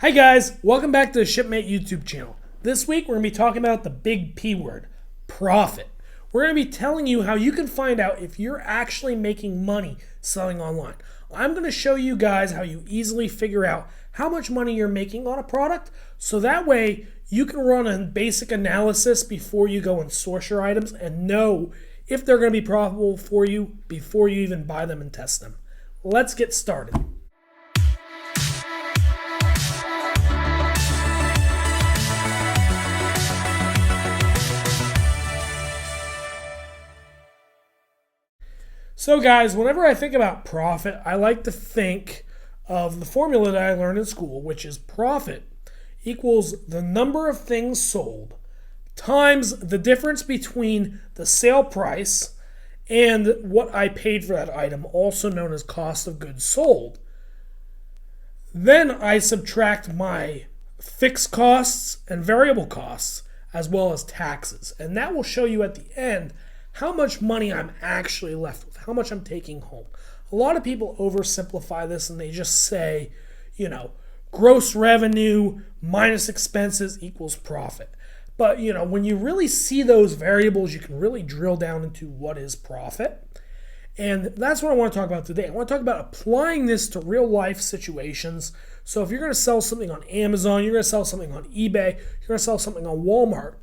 Hi guys, welcome back to the Shipmate YouTube channel. This week we're going to be talking about the big P word, profit. We're going to be telling you how you can find out if you're actually making money selling online. I'm going to show you guys how you easily figure out how much money you're making on a product, so that way you can run a basic analysis before you go and source your items and know if they're going to be profitable for you before you even buy them and test them. Let's get started. So guys, whenever I think about profit, I like to think of the formula that I learned in school, which is profit equals the number of things sold times the difference between the sale price and what I paid for that item, also known as cost of goods sold. Then I subtract my fixed costs and variable costs as well as taxes. And that will show you at the end how much money I'm actually left with, how much I'm taking home. A lot of people oversimplify this and they just say, gross revenue minus expenses equals profit. But, when you really see those variables, you can really drill down into what is profit. And that's what I want to talk about today. I want to talk about applying this to real life situations. So if you're going to sell something on Amazon, you're going to sell something on eBay, you're going to sell something on Walmart,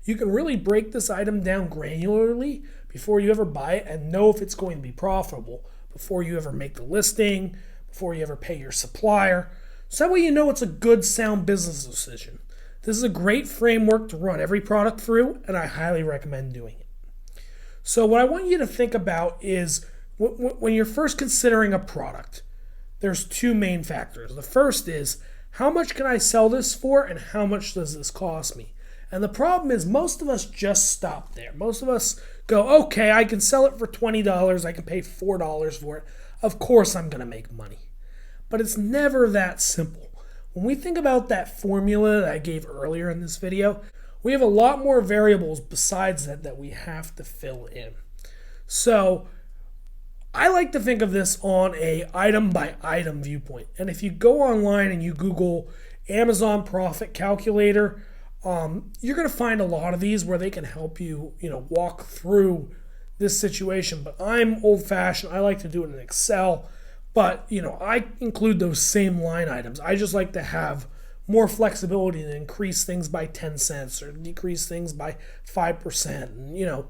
you can really break this item down granularly before you ever buy it and know if it's going to be profitable before you ever make the listing, before you ever pay your supplier. So that way you know it's a good, sound business decision. This is a great framework to run every product through, and I highly recommend doing it. So what I want you to think about is when you're first considering a product, there's two main factors. The first is, how much can I sell this for and how much does this cost me? And the problem is most of us just stop there. Most of us go, okay, I can sell it for $20. I can pay $4 for it. Of course I'm going to make money. But it's never that simple. When we think about that formula that I gave earlier in this video, we have a lot more variables besides that we have to fill in. So I like to think of this on a item by item viewpoint. And if you go online and you Google Amazon Profit Calculator, you're going to find a lot of these where they can help you, walk through this situation. But I'm old-fashioned. I like to do it in Excel. But, I include those same line items. I just like to have more flexibility to increase things by 10 cents or decrease things by 5% and,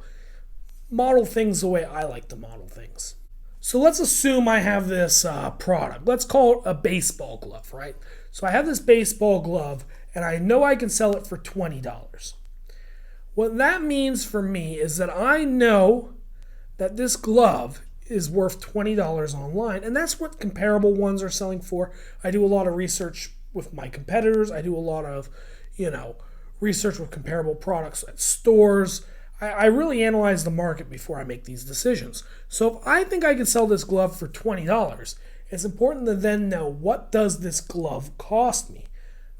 model things the way I like to model things. So let's assume I have this product. Let's call it a baseball glove, right? So I have this baseball glove and I know I can sell it for $20. What that means for me is that I know that this glove is worth $20 online, and that's what comparable ones are selling for. I do a lot of research with my competitors. I do a lot of, research with comparable products at stores. I really analyze the market before I make these decisions. So if I think I can sell this glove for $20, it's important to then know, what does this glove cost me?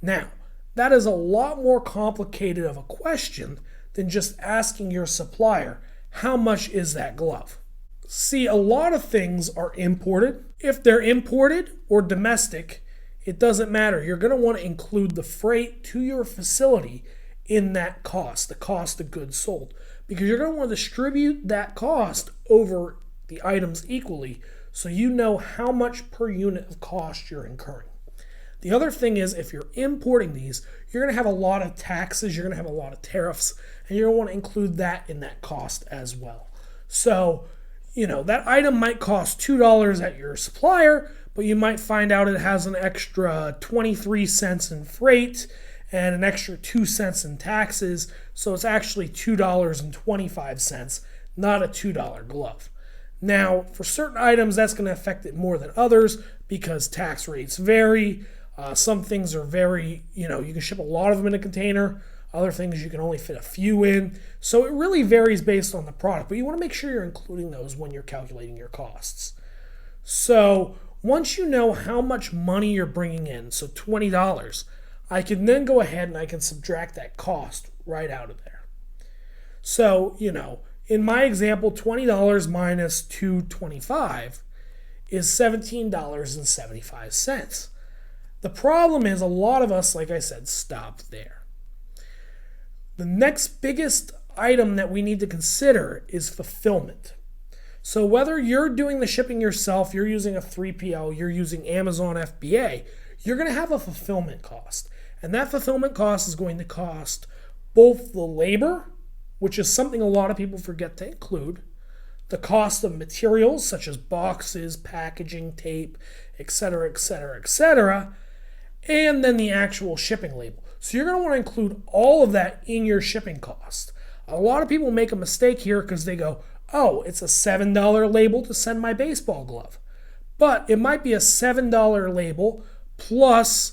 Now, that is a lot more complicated of a question than just asking your supplier, how much is that glove? See, a lot of things are imported. If they're imported or domestic, it doesn't matter. You're going to want to include the freight to your facility in that cost, the cost of goods sold, because you're going to want to distribute that cost over the items equally so you know how much per unit of cost you're incurring. The other thing is, if you're importing these, you're going to have a lot of taxes, you're going to have a lot of tariffs, and you're going to want to include that in that cost as well. So, that item might cost $2 at your supplier, but you might find out it has an extra 23 cents in freight and an extra 2 cents in taxes. So it's actually $2.25, not a $2 glove. Now, for certain items, that's going to affect it more than others because tax rates vary. Some things are very, you can ship a lot of them in a container. Other things you can only fit a few in. So it really varies based on the product, but you want to make sure you're including those when you're calculating your costs. So once you know how much money you're bringing in, so $20, I can then go ahead and I can subtract that cost right out of there. So, in my example, $20 minus $2.25 is $17.75. The problem is a lot of us, like I said, stop there. The next biggest item that we need to consider is fulfillment. So whether you're doing the shipping yourself, you're using a 3PL, you're using Amazon FBA, you're going to have a fulfillment cost. And that fulfillment cost is going to cost both the labor, which is something a lot of people forget to include, the cost of materials such as boxes, packaging, tape, etc., etc., etc., and then the actual shipping label. So you're going to want to include all of that in your shipping cost. A lot of people make a mistake here because they go, oh, it's a $7 label to send my baseball glove. But it might be a $7 label plus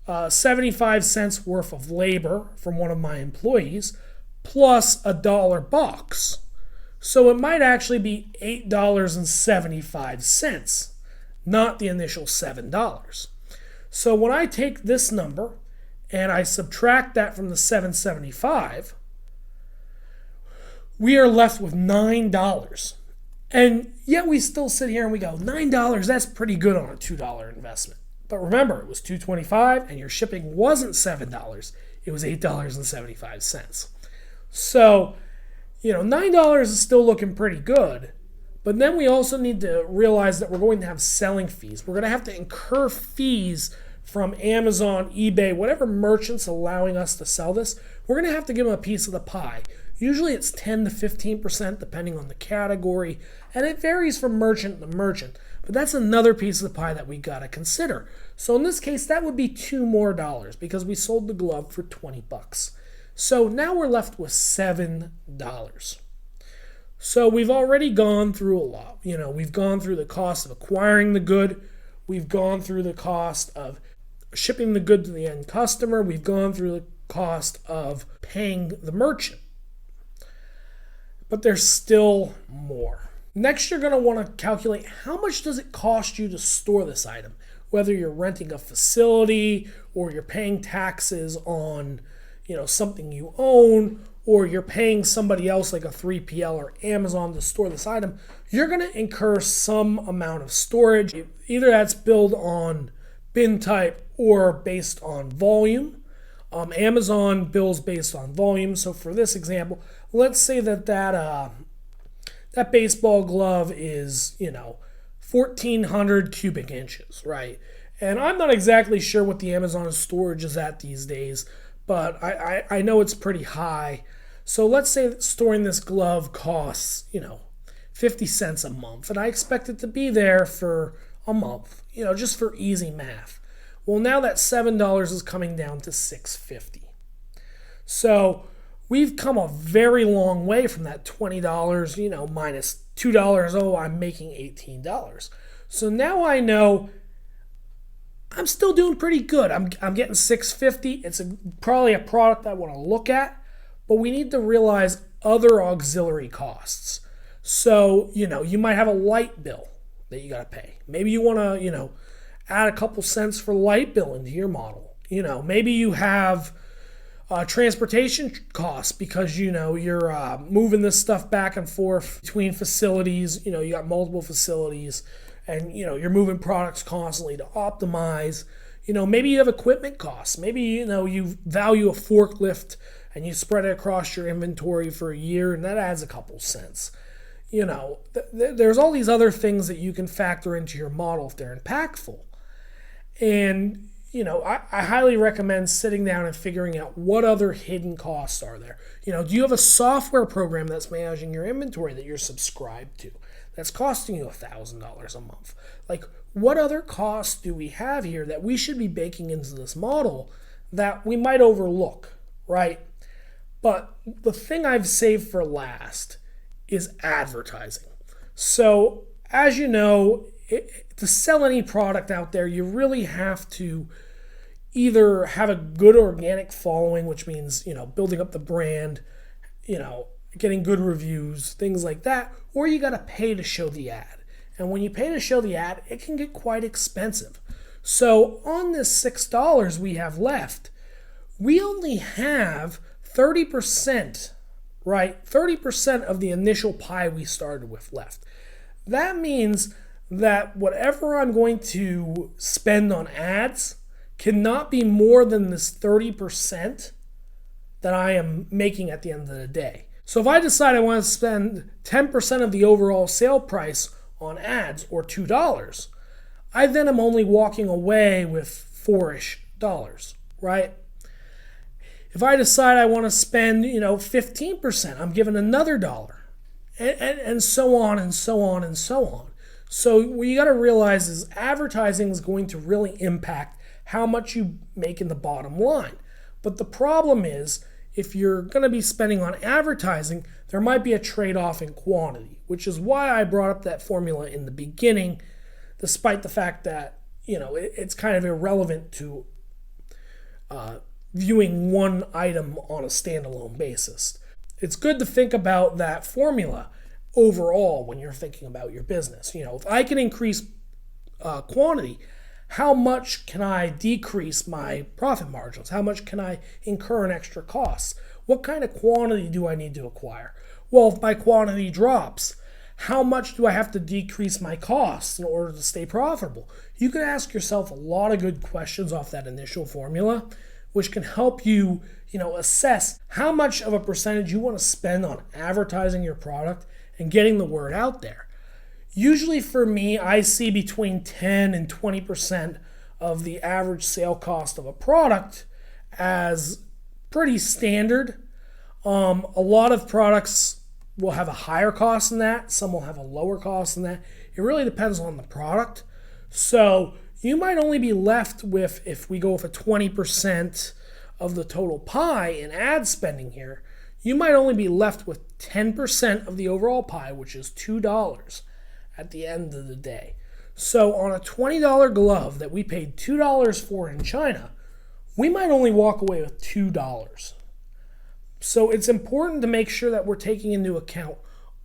75 cents worth of labor from one of my employees plus a $1 box. So it might actually be $8.75, not the initial $7. So when I take this number and I subtract that from the $7.75, we are left with $9. And yet we still sit here and we go, $9, that's pretty good on a $2 investment. But remember, it was $2.25 and your shipping wasn't $7. It was $8.75. So, $9 is still looking pretty good. But then we also need to realize that we're going to have selling fees. We're going to have to incur fees from Amazon, eBay, whatever merchant's allowing us to sell this. We're going to have to give them a piece of the pie. Usually it's 10 to 15% depending on the category, and it varies from merchant to merchant. But that's another piece of the pie that we got to consider. So in this case, that would be $2 more because we sold the glove for $20. So now we're left with $7. So we've already gone through a lot. We've gone through the cost of acquiring the good. We've gone through the cost of shipping the good to the end customer. We've gone through the cost of paying the merchant. But there's still more. Next, you're going to want to calculate how much does it cost you to store this item, whether you're renting a facility or you're paying taxes on, something you own, or you're paying somebody else like a 3PL or Amazon to store this item. You're going to incur some amount of storage. Either that's billed on bin type or based on volume. Amazon bills based on volume. So for this example, let's say that baseball glove is, 1,400 cubic inches, right? And I'm not exactly sure what the Amazon storage is at these days, but I know it's pretty high. So let's say that storing this glove costs, 50 cents a month, and I expect it to be there for a month, just for easy math. Well, now that $7 is coming down to $6.50. So we've come a very long way from that $20, minus $2. Oh, I'm making $18. So now I know I'm still doing pretty good. I'm getting $6.50. It's probably a product I want to look at, but we need to realize other auxiliary costs. So, you might have a light bill that you got to pay. Maybe you want to, add a couple cents for light bill into your model. Maybe you have transportation costs because, you're moving this stuff back and forth between facilities. You got multiple facilities and, you're moving products constantly to optimize. Maybe you have equipment costs. Maybe, you value a forklift and you spread it across your inventory for a year and that adds a couple cents. There's all these other things that you can factor into your model if they're impactful. And, I highly recommend sitting down and figuring out what other hidden costs are there. Do you have a software program that's managing your inventory that you're subscribed to that's costing you $1,000 a month? Like, what other costs do we have here that we should be baking into this model that we might overlook, right? But the thing I've saved for last is advertising. So, as you know, to sell any product out there, you really have to either have a good organic following, which means, building up the brand, getting good reviews, things like that, or you got to pay to show the ad. And when you pay to show the ad, it can get quite expensive. So on this $6 we have left, we only have 30%, right? 30% of the initial pie we started with left. That means that whatever I'm going to spend on ads, cannot be more than this 30% that I am making at the end of the day. So if I decide I want to spend 10% of the overall sale price on ads, or $2, I then am only walking away with $4-ish, right? If I decide I want to spend, 15%, I'm given another dollar, and so on and so on and so on. So what you got to realize is advertising is going to really impact how much you make in the bottom line. But the problem is, if you're going to be spending on advertising, there might be a trade-off in quantity, which is why I brought up that formula in the beginning, despite the fact that, it's kind of irrelevant to viewing one item on a standalone basis. It's good to think about that formula overall when you're thinking about your business. If I can increase quantity, how much can I decrease my profit margins? How much can I incur in extra costs? What kind of quantity do I need to acquire? Well, if my quantity drops, how much do I have to decrease my costs in order to stay profitable? You can ask yourself a lot of good questions off that initial formula, which can help you, assess how much of a percentage you want to spend on advertising your product and getting the word out there. Usually for me, I see between 10 and 20% of the average sale cost of a product as pretty standard. A lot of products will have a higher cost than that. Some will have a lower cost than that. It really depends on the product. So you might only be left with, if we go with a 20% of the total pie in ad spending here, you might only be left with 10% of the overall pie, which is $2 at the end of the day. So on a $20 glove that we paid $2 for in China, we might only walk away with $2. So it's important to make sure that we're taking into account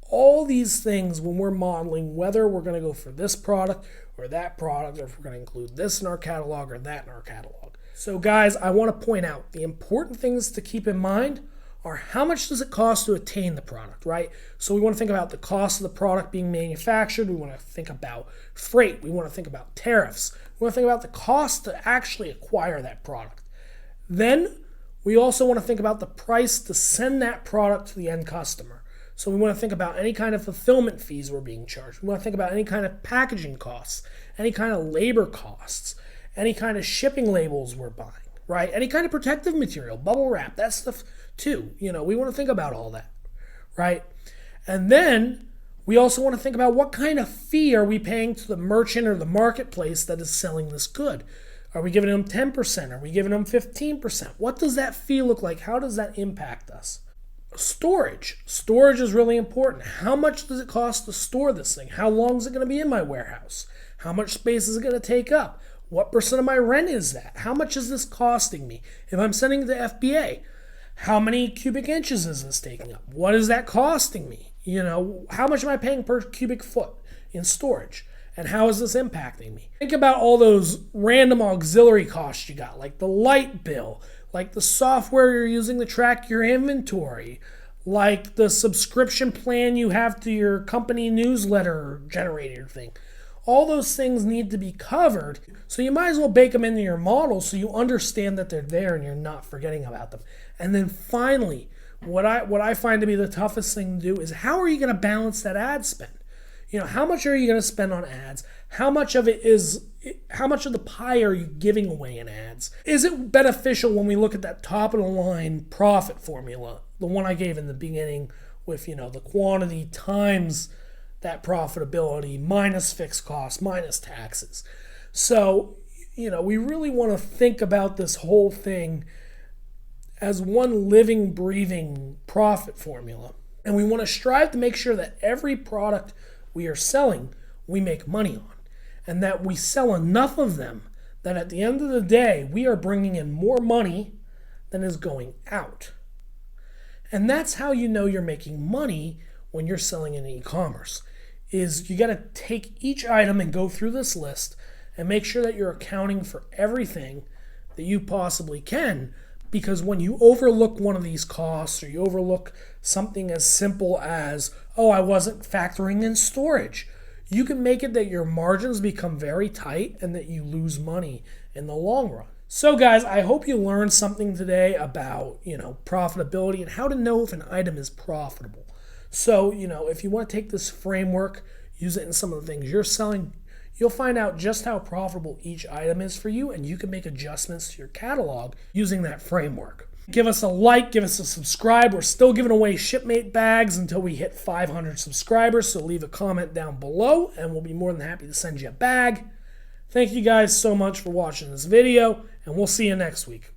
all these things when we're modeling whether we're going to go for this product or that product, or if we're going to include this in our catalog or that in our catalog. So guys, I want to point out the important things to keep in mind are how much does it cost to attain the product, right? So we want to think about the cost of the product being manufactured. We want to think about freight. We want to think about tariffs. We want to think about the cost to actually acquire that product. Then we also want to think about the price to send that product to the end customer. So we want to think about any kind of fulfillment fees we're being charged. We want to think about any kind of packaging costs, any kind of labor costs, any kind of shipping labels we're buying, right? Any kind of protective material, bubble wrap, that stuff too. We want to think about all that, right? And then we also want to think about what kind of fee are we paying to the merchant or the marketplace that is selling this good. Are we giving them 10%? Are we giving them 15%? What does that fee look like? How does that impact us? Storage. Storage is really important. How much does it cost to store this thing? How long is it going to be in my warehouse? How much space is it going to take up? What percent of my rent is that? How much is this costing me? If I'm sending it to FBA, how many cubic inches is this taking up? What is that costing me? How much am I paying per cubic foot in storage? And how is this impacting me? Think about all those random auxiliary costs you got, like the light bill, like the software you're using to track your inventory, like the subscription plan you have to your company newsletter generator thing. All those things need to be covered, so you might as well bake them into your model so you understand that they're there and you're not forgetting about them. And then finally, what I find to be the toughest thing to do is how are you going to balance that ad spend? How much are you going to spend on ads? How much of the pie are you giving away in ads? Is it beneficial when we look at that top of the line profit formula, the one I gave in the beginning with, the quantity times that profitability minus fixed costs minus taxes? So, we really want to think about this whole thing as one living, breathing profit formula. And we want to strive to make sure that every product we are selling, we make money on, and that we sell enough of them that at the end of the day, we are bringing in more money than is going out. And that's how you know you're making money when you're selling in e-commerce, is you got to take each item and go through this list and make sure that you're accounting for everything that you possibly can. Because when you overlook one of these costs, or you overlook something as simple as, I wasn't factoring in storage, you can make it that your margins become very tight and that you lose money in the long run. So guys, I hope you learned something today about, profitability and how to know if an item is profitable. So, if you want to take this framework, use it in some of the things you're selling, you'll find out just how profitable each item is for you, and you can make adjustments to your catalog using that framework. Give us a like, give us a subscribe. We're still giving away Shipmate bags until we hit 500 subscribers, so leave a comment down below and we'll be more than happy to send you a bag. Thank you guys so much for watching this video, and we'll see you next week.